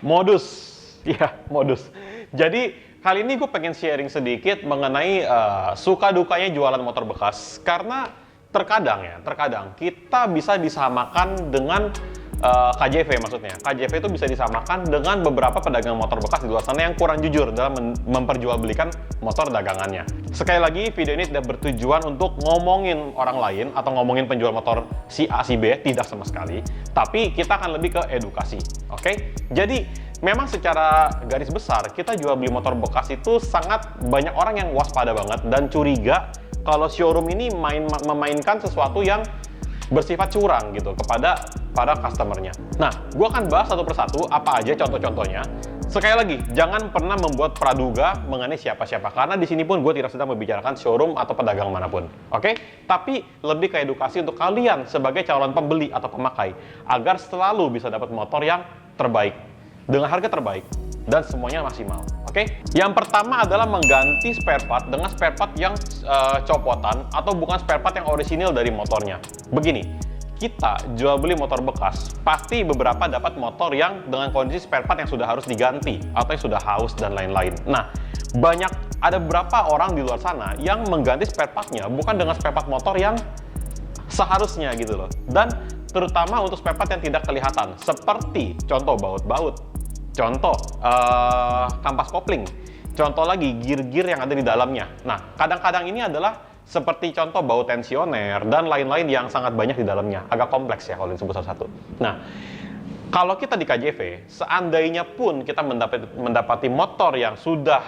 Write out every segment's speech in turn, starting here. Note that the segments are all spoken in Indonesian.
Modus, ya modus. Jadi kali ini gue pengen sharing sedikit mengenai suka dukanya jualan motor bekas. Karena terkadang kita bisa disamakan dengan KJV maksudnya. KJV itu bisa disamakan dengan beberapa pedagang motor bekas di luar sana yang kurang jujur dalam memperjualbelikan motor dagangannya. Sekali lagi, video ini tidak bertujuan untuk ngomongin orang lain atau ngomongin penjual motor si A, si B, tidak sama sekali. Tapi kita akan lebih ke edukasi, oke? Jadi, memang secara garis besar, kita jual beli motor bekas itu sangat banyak orang yang waspada banget dan curiga kalau showroom ini memainkan sesuatu yang bersifat curang gitu kepada para customernya. Nah, gue akan bahas satu persatu apa aja contoh-contohnya. Sekali lagi, jangan pernah membuat praduga mengenai siapa-siapa, karena di sini pun gue tidak sedang membicarakan showroom atau pedagang manapun, oke? Tapi lebih ke edukasi untuk kalian sebagai calon pembeli atau pemakai, agar selalu bisa dapat motor yang terbaik, dengan harga terbaik, dan semuanya maksimal, oke? Yang pertama adalah mengganti spare part dengan spare part yang copotan atau bukan spare part yang orisinil dari motornya. Begini, kita jual beli motor bekas, pasti beberapa dapat motor yang dengan kondisi spare part yang sudah harus diganti atau yang sudah haus dan lain-lain. Nah, ada beberapa orang di luar sana yang mengganti spare partnya bukan dengan spare part motor yang seharusnya gitu loh. Dan terutama untuk spare part yang tidak kelihatan, seperti contoh baut-baut, contoh kampas kopling, contoh lagi gear-gear yang ada di dalamnya. Nah, kadang-kadang ini adalah seperti contoh baut tensioner dan lain-lain yang sangat banyak di dalamnya. Agak kompleks ya kalau disebut satu-satu. Nah, kalau kita di KJV, seandainya pun kita mendapati motor yang sudah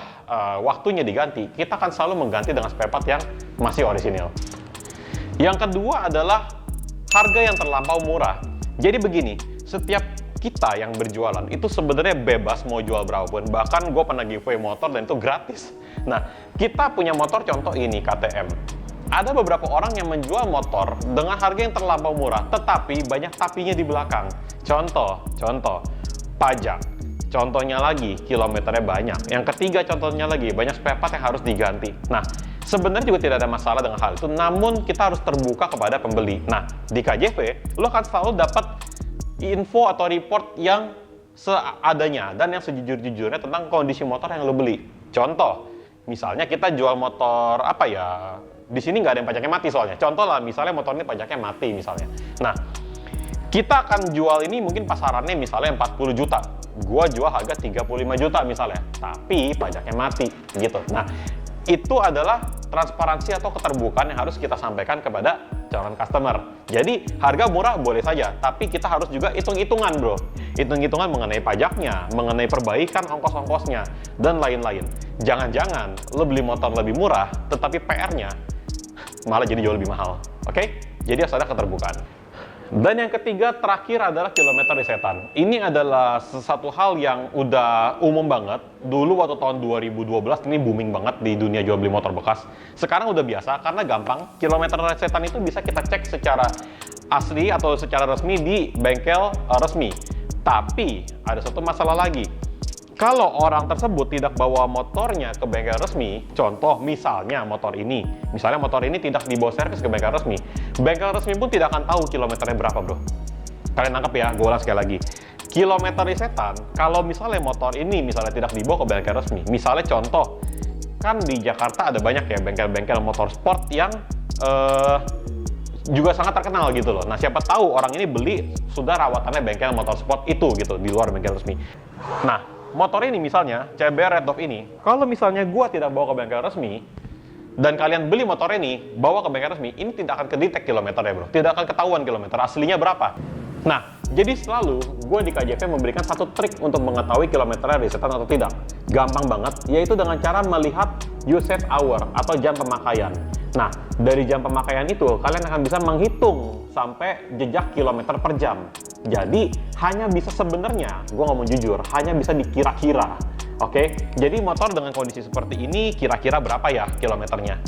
waktunya diganti, kita akan selalu mengganti dengan spare part yang masih orisinil. Yang kedua adalah harga yang terlampau murah. Jadi begini, setiap kita yang berjualan itu sebenarnya bebas mau jual berapapun. Bahkan gue pernah giveaway motor dan itu gratis. Nah, kita punya motor contoh ini KTM. Ada beberapa orang yang menjual motor dengan harga yang terlampau murah, tetapi banyak tapinya di belakang. Contoh, pajak. Contohnya lagi, kilometernya banyak. Yang ketiga contohnya lagi, banyak spare part yang harus diganti. Nah, sebenarnya juga tidak ada masalah dengan hal itu, namun kita harus terbuka kepada pembeli. Nah, di KJV, lo akan selalu dapat info atau report yang seadanya dan yang sejujur-jujurnya tentang kondisi motor yang lo beli. Contoh, misalnya kita jual motor apa ya, di sini nggak ada yang pajaknya mati soalnya. Contoh lah, misalnya motor ini pajaknya mati misalnya. Nah, kita akan jual ini mungkin pasarannya misalnya 40 juta. Gua jual harga 35 juta misalnya, tapi pajaknya mati gitu. Nah, itu adalah transparansi atau keterbukaan yang harus kita sampaikan kepada calon customer. Jadi harga murah boleh saja, tapi kita harus juga hitung-hitungan bro. Hitung-hitungan mengenai pajaknya, mengenai perbaikan ongkos-ongkosnya, dan lain-lain. Jangan-jangan lo beli motor lebih murah, tetapi PR-nya malah jadi jauh lebih mahal. Oke? Jadi harus ada keterbukaan. Dan yang ketiga, terakhir adalah kilometer resetan. Ini adalah sesuatu hal yang udah umum banget. Dulu waktu tahun 2012 ini booming banget di dunia jual beli motor bekas. Sekarang udah biasa karena gampang. Kilometer resetan itu bisa kita cek secara asli atau secara resmi di bengkel resmi. Tapi ada satu masalah lagi. Kalau orang tersebut tidak bawa motornya ke bengkel resmi, contoh misalnya motor ini tidak dibawa servis ke bengkel resmi pun tidak akan tahu kilometernya berapa bro. Kalian nangkep ya, gue ulang sekali lagi. Kilometer resetan, kalau misalnya motor ini tidak dibawa ke bengkel resmi, misalnya contoh, kan di Jakarta ada banyak ya bengkel-bengkel motor sport yang juga sangat terkenal gitu loh. Nah, siapa tahu orang ini beli sudah rawatannya bengkel motor sport itu gitu, di luar bengkel resmi. Nah, motor ini misalnya, CBR Red Dove ini, kalau misalnya gua tidak bawa ke bengkel resmi, dan kalian beli motor ini, bawa ke bengkel resmi, ini tidak akan kedetek kilometernya bro. Tidak akan ketahuan kilometer aslinya berapa. Nah, jadi selalu gue di KJV memberikan satu trik untuk mengetahui kilometernya resetan atau tidak. Gampang banget, yaitu dengan cara melihat usage hour atau jam pemakaian. Nah, dari jam pemakaian itu, kalian akan bisa menghitung sampai jejak kilometer per jam. Jadi, hanya bisa sebenarnya, gue ngomong jujur, hanya bisa dikira-kira. Oke? Jadi, motor dengan kondisi seperti ini, kira-kira berapa ya kilometernya?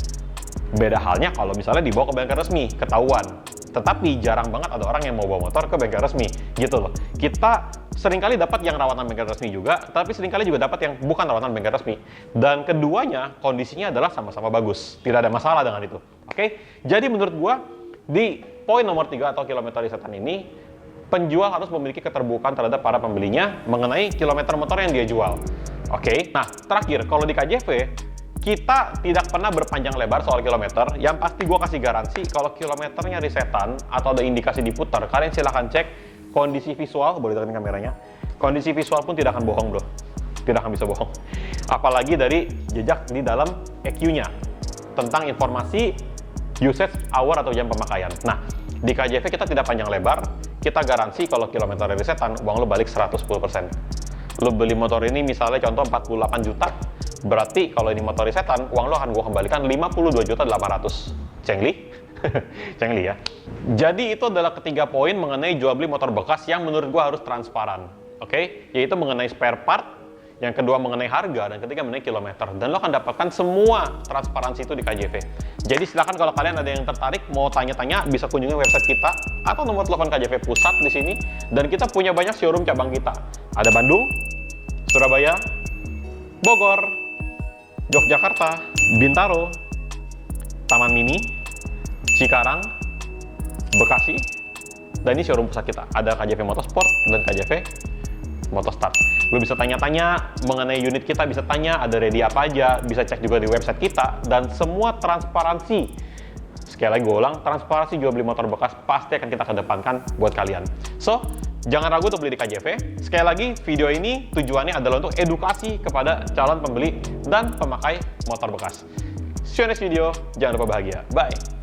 Beda halnya kalau misalnya dibawa ke bengkel resmi, ketahuan. Tetapi jarang banget ada orang yang mau bawa motor ke bengkel resmi, gitu loh. Kita seringkali dapat yang rawatan bengkel resmi juga, tapi seringkali juga dapat yang bukan rawatan bengkel resmi. Dan keduanya, kondisinya adalah sama-sama bagus. Tidak ada masalah dengan itu. Oke? Jadi menurut gua, di poin nomor 3 atau kilometer resetan ini, penjual harus memiliki keterbukaan terhadap para pembelinya mengenai kilometer motor yang dia jual. Oke, nah terakhir, kalau di KJV, kita tidak pernah berpanjang lebar soal kilometer. Yang pasti gue kasih garansi, kalau kilometernya resetan atau ada indikasi diputar, kalian silahkan cek kondisi visual, boleh tekan kameranya. Kondisi visual pun tidak akan bohong bro, tidak akan bisa bohong. Apalagi dari jejak di dalam EQ-nya, tentang informasi usage hour atau jam pemakaian. Nah, di KJV kita tidak panjang lebar, kita garansi kalau kilometer resetan, uang lo balik 110%. Lo beli motor ini misalnya contoh 48 juta, berarti kalau ini motor resetan, uang lo akan gue kembalikan 52.800.000. Cengli? Cengli ya. Jadi itu adalah ketiga poin mengenai jual beli motor bekas yang menurut gue harus transparan. Oke? Yaitu mengenai spare part, yang kedua mengenai harga, dan ketiga mengenai kilometer. Dan lo akan dapatkan semua transparansi itu di KJV. Jadi silakan kalau kalian ada yang tertarik, mau tanya-tanya, bisa kunjungi website kita atau nomor telepon KJV Pusat di sini. Dan kita punya banyak showroom cabang kita. Ada Bandung, Surabaya, Bogor, Yogyakarta, Bintaro, Taman Mini, Cikarang, Bekasi, dan ini showroom pusat kita. Ada KJV Motorsport dan KJV Motostart. Lo bisa tanya-tanya mengenai unit kita, bisa tanya ada ready apa aja, bisa cek juga di website kita, dan semua transparansi. Sekali lagi gue ulang, transparansi jual beli motor bekas pasti akan kita kedepankan buat kalian. So, jangan ragu untuk beli di KJV. Sekali lagi, video ini tujuannya adalah untuk edukasi kepada calon pembeli dan pemakai motor bekas. See you next video, jangan lupa bahagia. Bye!